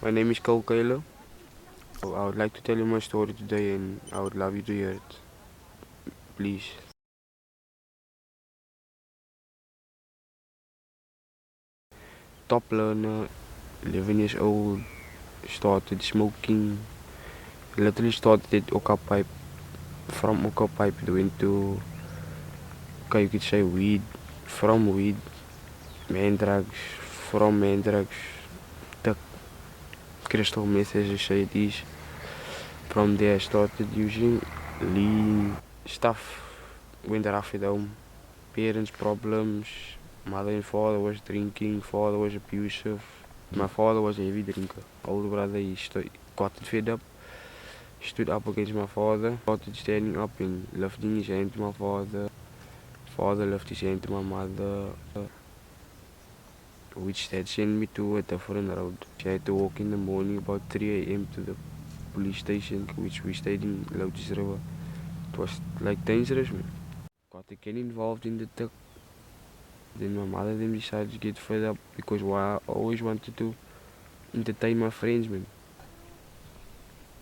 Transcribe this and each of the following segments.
My name is Kaila. I would like to tell you my story today and I would love you to hear it. Please. Top learner, 11 years old, started smoking. Literally started at Oka Pipe. From Oka Pipe it went to, okay, you could say weed. From weed, man drugs. From man drugs, the crystal meth as you say it is. From there I started using lean stuff. Went rough at home. Parents problems. Mother and father was drinking. Father was abusive. My father was a heavy drinker. Older brother, he got fed up. Stood up against my father. Started standing up and lifting his hand to my father. Father lifted his hand to my mother. Which had sent me to a different road. I had to walk in the morning about 3 a.m. to the police station, which we stayed in Lotus River. It was like dangerous, man. Got again involved in the tech. Then my mother then decided to get fed up because I always wanted to entertain my friends, man.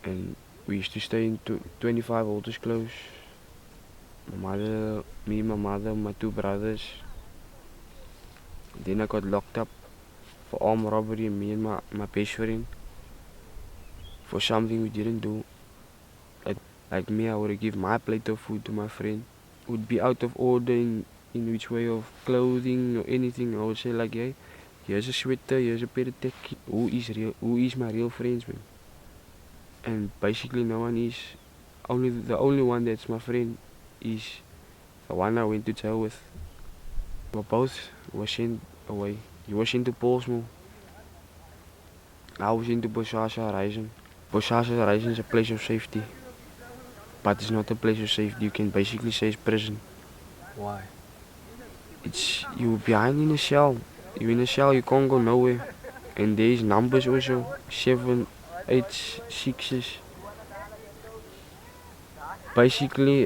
And we used to stay in 25 Alters Close. My mother, me, my mother, my two brothers. Then I got locked up for armed robbery, and me and my best friend for something we didn't do. Like me, I would give my plate of food to my friend. Would be out of order in which way of clothing or anything. I would say like, hey, here's a sweater, here's a pair of tech. Who is my real friends, man? And basically no one is. The only one that's my friend is the one I went to jail with. We both were sent away. He was into Paulsmoor. I was into Bosasa Rising. Bosasa Rising is a place of safety. But it's not a place of safety. You can basically say it's prison. Why? It's you behind in a cell. You're in a cell, you can't go nowhere. And there's numbers also. 7, 8, 6s. Basically,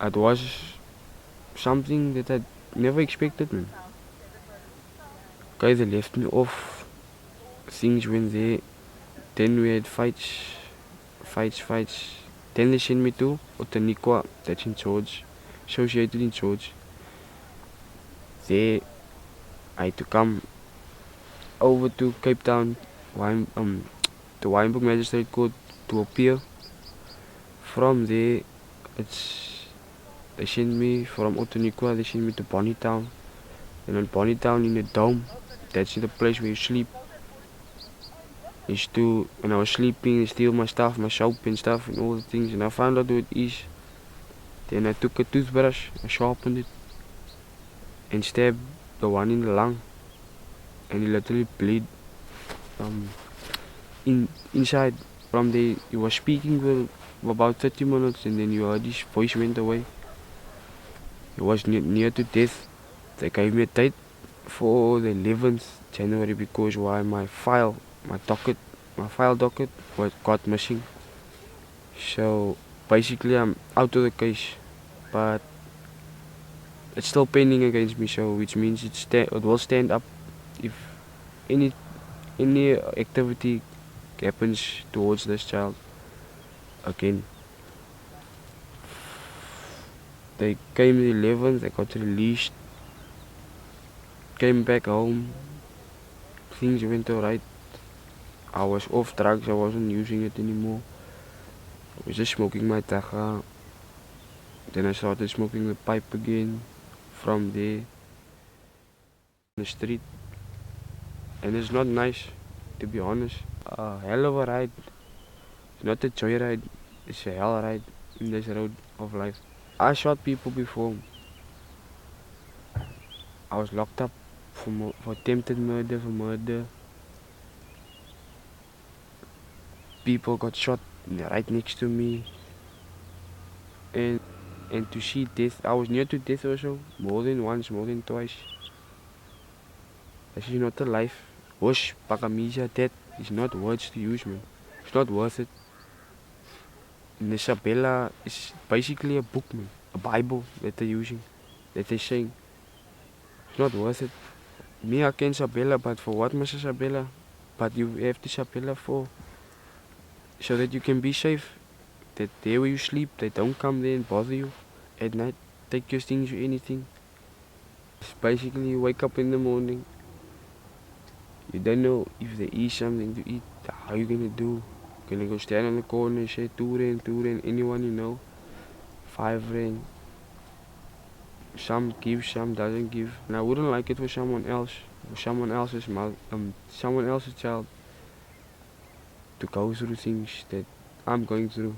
it was something that I never expected, man. Okay, they left me off. Things went there. Then we had fights. Then they sent me to Otaniqua, that's in George, associated in George. There, I had to come over to Cape Town, the Wynberg Magistrate Court to appear. From there, they sent me from Otaniqua, they sent me to Bonnytown. And on Bonnytown in the dome, that's the place where you sleep. When I was sleeping, they steal my stuff, my soap and stuff and all the things, and I found out what it is. Then I took a toothbrush, I sharpened it, and stabbed the one in the lung, and he literally bled inside. From there, he was speaking for about 30 minutes, and then you heard his voice went away. He was near to death. They gave me a date for the 11th January because why my file docket got missing. So basically I'm out of the case, but it's still pending against me. So which means it will stand up if any activity happens towards this child again. They came the 11th. They got released. Came back home. Things went alright. I was off drugs. I wasn't using it anymore. I was just smoking my taga. Then I started smoking the pipe again. From there, on the street, and it's not nice, to be honest. A hell of a ride. It's not a joyride. It's a hell ride in this road of life. I shot people before. I was locked up for attempted murder, for murder. People got shot right next to me. And to see death, I was near to death also, more than once, more than twice. This is not a life. Whoosh, Pakamisa, that is not words to use, man. It's not worth it. And Isabella is basically a book, man. A Bible that they're using, that they're saying. It's not worth it. Me, I can Sabella, but for what, Mr. Sabella? But you have to Sabella for so that you can be safe. That there where you sleep, they don't come there and bother you at night, take your things or anything. It's basically you wake up in the morning, you don't know if there is something to eat, how you gonna do? Gonna go stand on the corner and say 2 rand, anyone you know, 5 rand. Some give, some doesn't give. And I wouldn't like it for someone else, for someone else's child to go through things that I'm going through.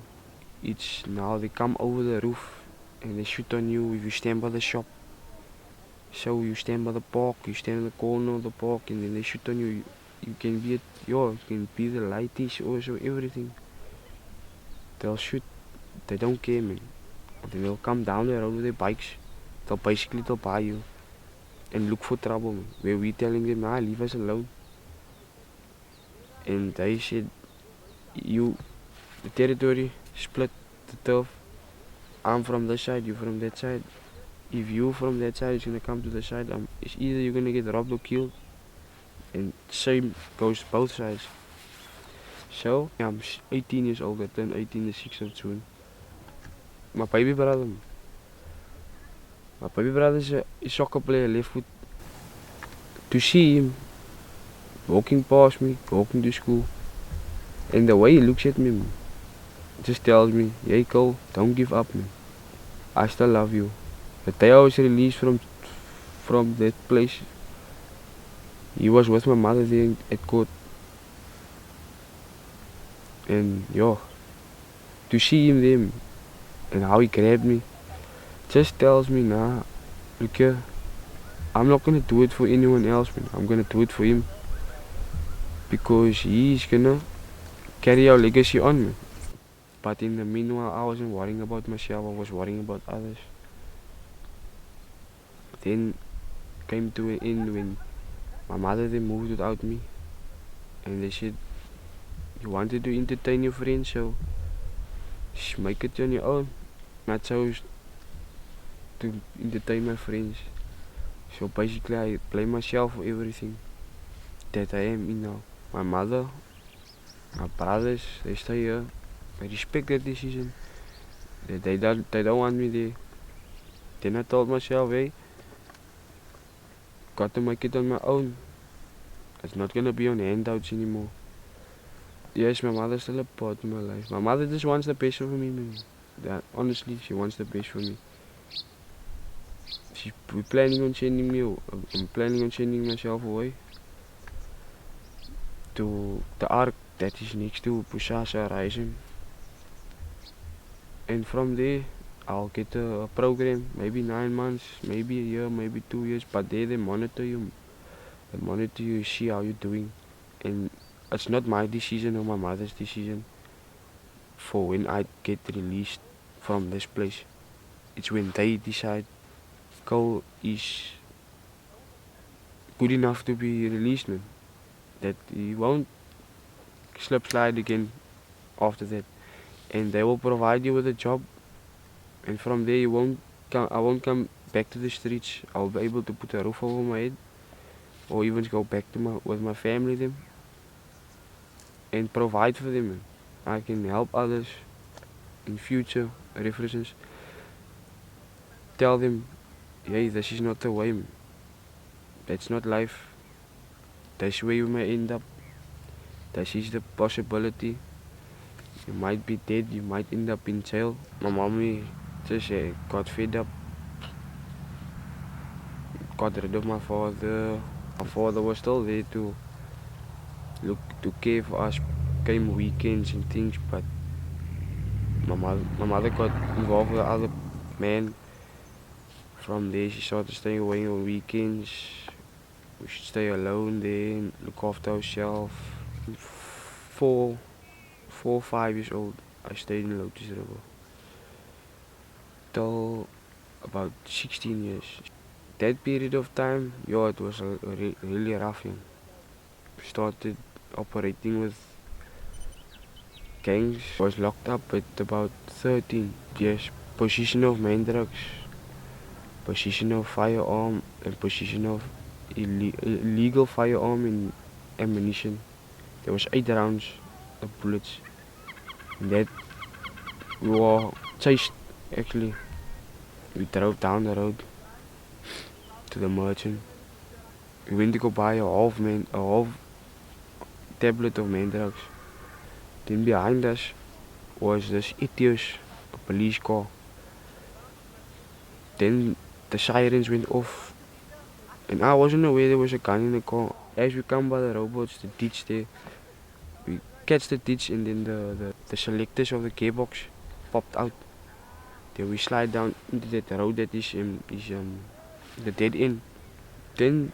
It's now they come over the roof and they shoot on you if you stand by the shop. So you stand by the park, you stand in the corner of the park, and then they shoot on you. You can be you can be the lightish also, everything. They'll shoot, they don't care, man. And then they'll come down the road with their bikes. They'll buy you and look for trouble, man. Where we telling them, nah, leave us alone. And they said, the territory, split the turf. I'm from this side, you from that side. If you from that side is gonna come to the side, it's either you're gonna get robbed or killed. And same goes both sides. So, I'm 18 years old, I turned 18 the 6th of June. My baby brother is a soccer player, left foot. To see him walking past me, walking to school, and the way he looks at me, man, just tells me, hey Cole, don't give up, man. I still love you. The day I was released from that place, he was with my mother there at court. And to see him there and how he grabbed me, just tells me, nah, look here, I'm not gonna do it for anyone else, man. I'm gonna do it for him. Because he's gonna carry our legacy on, man. But in the meanwhile, I wasn't worrying about myself, I was worrying about others. Then came to an end when my mother they moved without me. And they said, you wanted to entertain your friends, so make it on your own. And I chose to entertain my friends. So basically I blame myself for everything that I am in now. My mother, my brothers, they stay here. I respect that decision. They don't want me there. Then I told myself, hey, got to make it on my own. It's not gonna be on handouts anymore. Yes, my mother's still a part of my life. My mother just wants the best for me, man. Honestly, she wants the best for me. We're planning on sending me. I'm planning on sending myself away to the ark that is next to Pushasha Rising. And from there, I'll get a program, maybe 9 months, maybe a year, maybe 2 years. But there they monitor you. They monitor you, see how you're doing. And it's not my decision or my mother's decision for when I get released from this place. It's when they decide Cole is good enough to be released, man. That he won't slide again after that. And they will provide you with a job. And from there I won't come back to the streets. I'll be able to put a roof over my head. Or even go back to with my family then. And provide for them, man. I can help others in future references. Tell them, hey, this is not the way, man. That's not life. That's where you may end up. This is the possibility. You might be dead, you might end up in jail. My mommy just got fed up. Got rid of my father. My father was still there to care for us. Came weekends and things, but my mother got involved with the other man. From there she started staying away on weekends. We should stay alone there and look after ourselves. 4 or 5 years old, I stayed in Lotus River. Till about 16 years. That period of time, it was really rough. Started operating with gangs. Was locked up at about 13 years. Possession of main drugs, possession of firearm, and possession of illegal firearm and ammunition. There was 8 rounds of bullets. And that we were chased actually. We drove down the road to the merchant. We went to go buy a half tablet of man drugs. Then behind us was this idiot, a police car. Then the sirens went off, and I wasn't aware there was a gun in the car. As we come by the robots, the ditch there, we catch the ditch, and then the selectors of the gearbox popped out. Then we slide down into that road that is the dead end. Then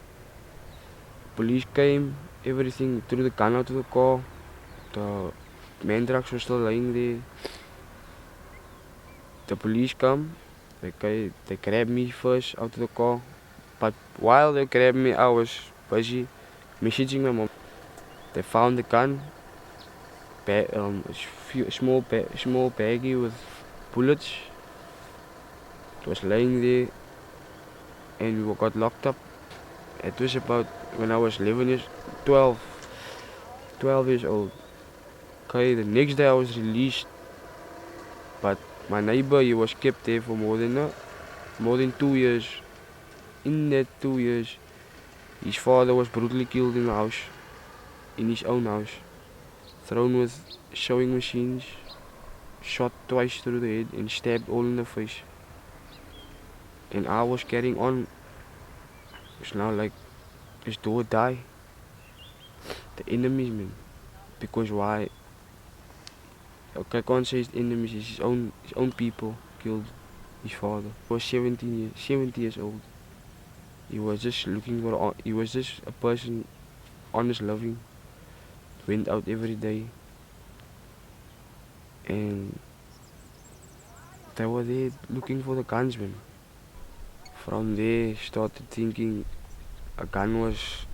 police came, everything, threw the gun out of the car. The man drugs were still lying there. The police come, they grabbed me first out of the car. But while they grabbed me, I was busy messaging my mom. They found the gun, a small baggie with bullets. It was laying there, and we got locked up. It was about when I was 12 years old. Okay, the next day I was released, but my neighbor, he was kept there for more than 2 years. In that 2 years, his father was brutally killed in the house, in his own house, thrown with sewing machines, shot twice through the head and stabbed all in the face. And I was carrying on. It's now like it's do or die. The enemies, man. Because why? Okay, I can't say his enemies, it's his own people killed his father. He was 70 years old. He was just he was just a person, honest, loving. Went out every day. And they were there looking for the gunsman. From there, started thinking a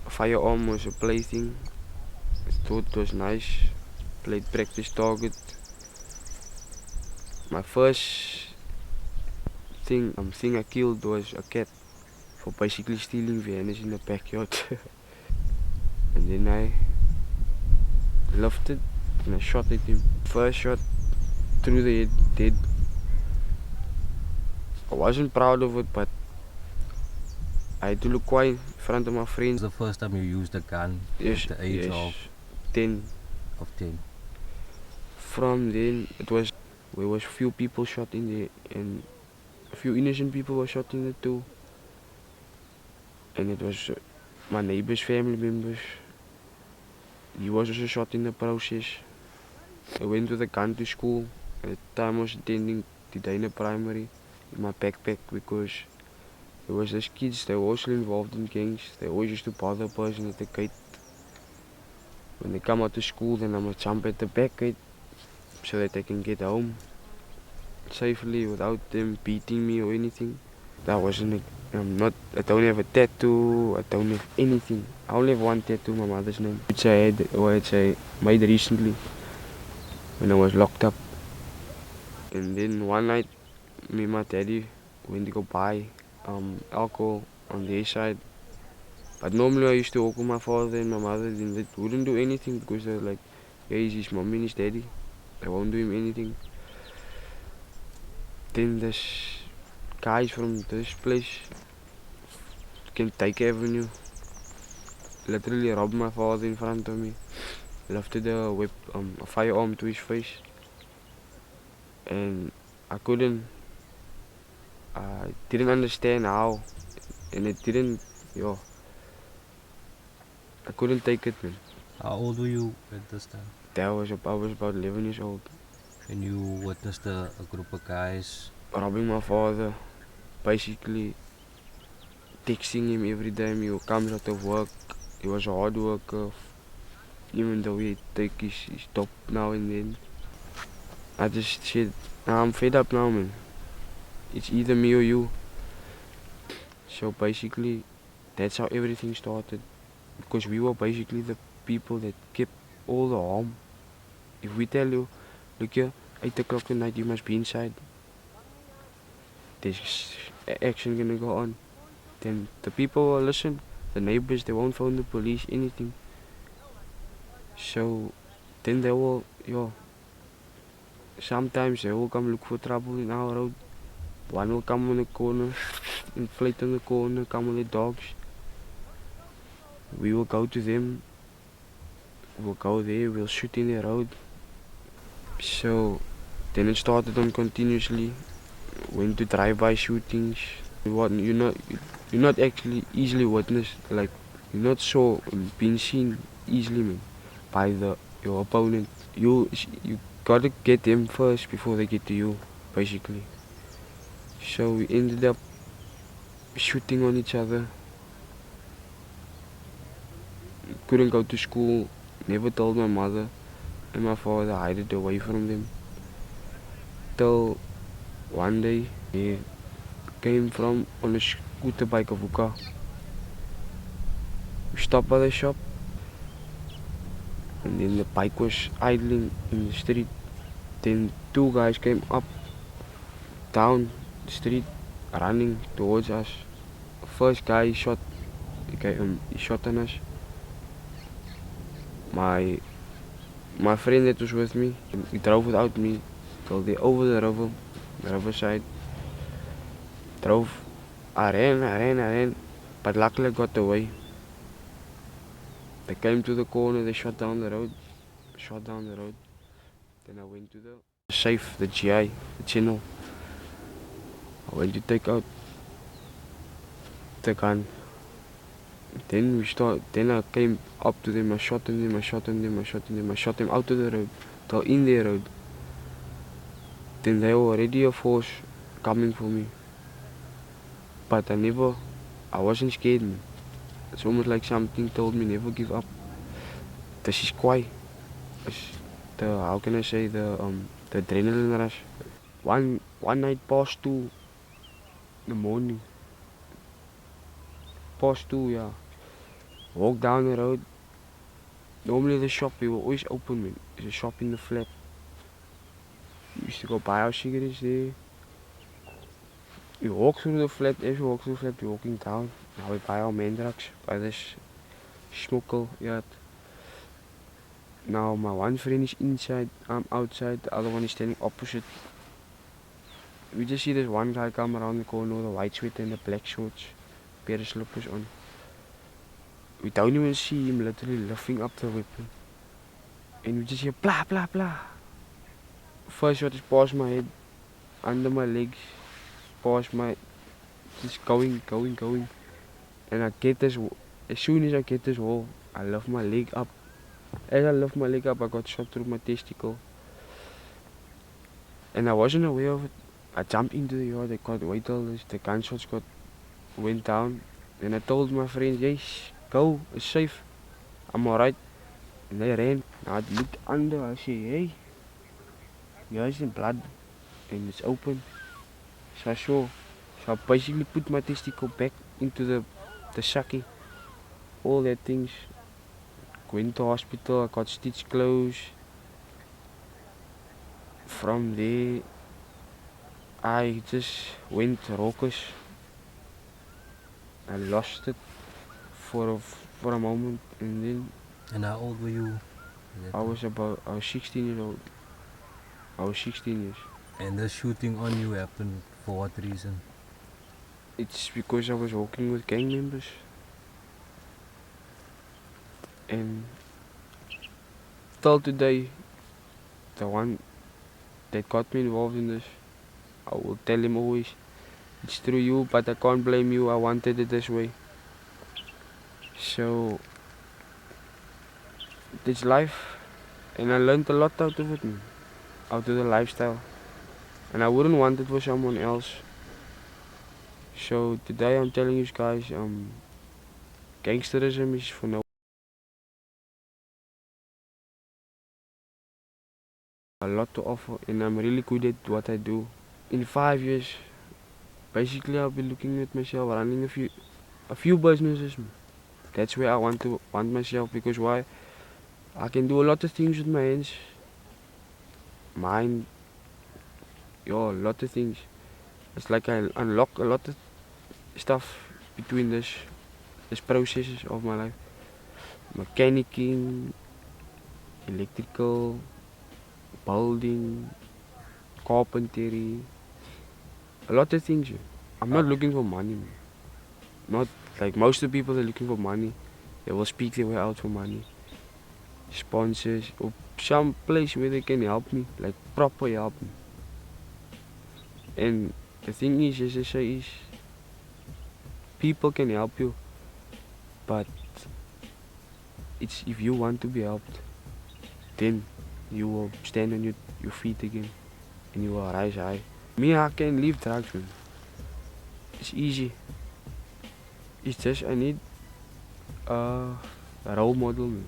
firearm was a plaything. I thought it was nice. Played practice target. My first thing I killed was a cat for basically stealing Viennas in the backyard. And then I lifted and I shot at him. First shot through the head, dead. I wasn't proud of it, but I had to look quiet in front of my friends. The first time you used a gun Yes, at the age of 10. 10. From then, there was few people shot in there, and a few innocent people were shot in there too. And it was my neighbor's family members. He was also shot in the process. I went with a gun to school. At the time I was attending the Dana Primary in my backpack because there was these kids, they were also involved in gangs. They always used to bother a person at the gate. When they come out of school, then I must jump at the back gate so that I can get home safely without them beating me or anything. That wasn't I don't have a tattoo, I don't have anything. I only have one tattoo, my mother's name, which I made recently when I was locked up. And then one night, me and my daddy went to go buy alcohol on their side. But normally I used to walk with my father and my mother, and they wouldn't do anything because they're like, yeah, he's his mommy and his daddy. They won't do him anything. Then this guys from this place, Kentucky Avenue, literally robbed my father in front of me. Lifted a firearm to his face. And I didn't understand how. And I couldn't take it, man. How old were you at this time? I was about 11 years old. And you witnessed a group of guys Robbing my father, basically texting him every time he comes out of work. He was a hard worker, even though he take his top now and then. I just said, I'm fed up now, man. It's either me or you. So basically, that's how everything started. Because we were basically the people that kept all the harm. If we tell you, look here, 8 o'clock tonight you must be inside, there's action gonna go on. Then the people will listen. the neighbors, they won't phone the police, anything. So then they will, sometimes they will come look for trouble in our road. One will come on the corner, inflate on the corner, come with the dogs. We will go to them, we'll go there, we'll shoot in the road. So then it started on continuously, went to drive-by shootings. You're not actually easily witnessed, like you're not so being seen easily, man, by your opponent. You gotta get them first before they get to you, basically. So we ended up shooting on each other. Couldn't go to school. Never told my mother and my father. I hid it away from them. Till one day he came from on a scooter bike of Uka. We stopped by the shop, and then the bike was idling in the street. Then two guys came up, down the street, running towards us. First guy shot, he shot on us. My friend that was with me, he drove without me till they over the riverside. Drove. I ran, but luckily I got away. They came to the corner, they shot down the road. Then I went to the safe, the GI, the channel. I went to take out the gun. Then I came up to them, I shot them, I shot them out of the road, till in their road. Then they were already a force coming for me. But I wasn't scared, man. It's almost like something told me never give up. This is quiet. How can I say, the adrenaline rush. One night past 2 in the morning. Past 2, yeah. Walk down the road. Normally the shop, we were always open, man. There's a shop in the flat. We used to go buy our cigarettes there. We walk through the flat. As we walk through the flat, we're walking down. Now we buy our main drugs by this smokkel yard. Now my one friend is inside, I'm outside, the other one is standing opposite. We just see this one guy come around the corner with a white sweater and the black shorts, pair of slippers on. We don't even see him literally lifting up the weapon. And we just hear blah blah blah. First shot is past my head, under my legs, past my, just going. And I get this, as soon as I get this wall, I lift my leg up. As I lift my leg up, I got shot through my testicle. And I wasn't aware of it. I jumped into the yard, I can't wait till the gunshots went down. And I told my friends, yes, go, it's safe, I'm alright. And they ran. I looked under, I said, hey, here's the blood, and it's open. So I saw. So I basically put my testicle back into the sake, all that things. Went to hospital, I got stitched closed. From there, I just went raucous. I lost it for a moment, and then. And how old were you? I was 16 years old. I was 16 years. And the shooting on you happened for what reason? It's because I was walking with gang members. And till today, the one that got me involved in this, I will tell him always, it's through you, but I can't blame you, I wanted it this way. So, it's life, and I learned a lot out of it, man. Out of the lifestyle. And I wouldn't want it for someone else. So today I'm telling you guys, gangsterism is for no a lot to offer, and I'm really good at what I do. In 5 years, basically I'll be looking at myself running a few businesses. That's where I want myself, because why? I can do a lot of things with my hands. Mind, a lot of things. It's like I unlock a lot of stuff between this processes of my life. Mechanicking, electrical, building, carpentry, a lot of things. I'm not looking for money. Not like most of the people are looking for money. They will speak their way out for money. Sponsors or some place where they can help me, like proper help me. And the thing is, as I say, is people can help you, but it's if you want to be helped, then you will stand on your feet again and you will rise high. Me, I can leave drugs, man. It's easy. It's just I need a role model, man.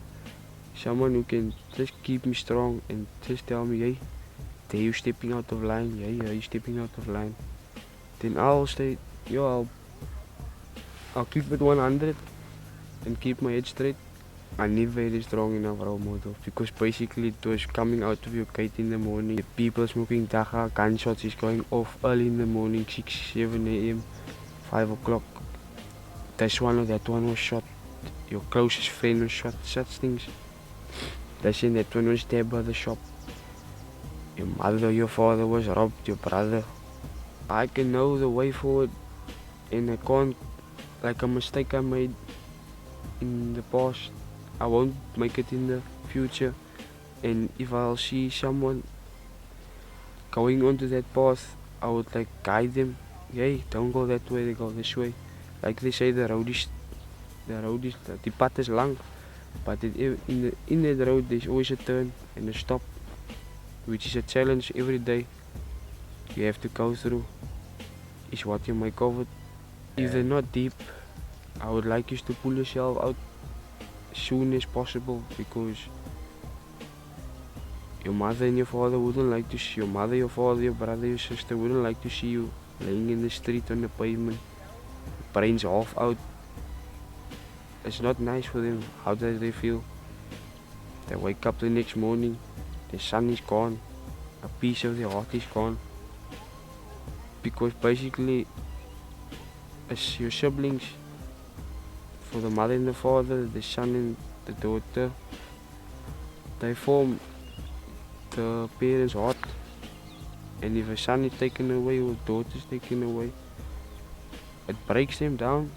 Someone who can just keep me strong and just tell me, hey, there you stepping out of line, yeah, you stepping out of line. Then I'll stay, I'll keep it 100 and keep my head straight. I need very strong enough role model because basically it was coming out of your gate in the morning. People smoking dacha, gunshots is going off early in the morning, 6, 7 a.m., 5 o'clock. This one or that one was shot. Your closest friend was shot, such things. This and that one was stabbed by the shop. Your mother, your father was robbed, your brother. I can know the way forward and I can't, like a mistake I made in the past, I won't make it in the future. And if I'll see someone going onto that path, I would like guide them. Hey, don't go that way, they go this way. Like they say, the road is, the path is long, but in that road there's always a turn and a stop, which is a challenge every day you have to go through, is what you make of it. If they're not deep, I would like you to pull yourself out as soon as possible, because your mother and your father wouldn't like to see, your mother, your father, your brother, your sister wouldn't like to see you laying in the street on the pavement, brains half out. It's not nice for them. How do they feel? They wake up the next morning, their son is gone, a piece of their heart is gone. Because basically, as your siblings, for the mother and the father, the son and the daughter, they form the parents' heart. And if a son is taken away or a daughter is taken away, it breaks them down.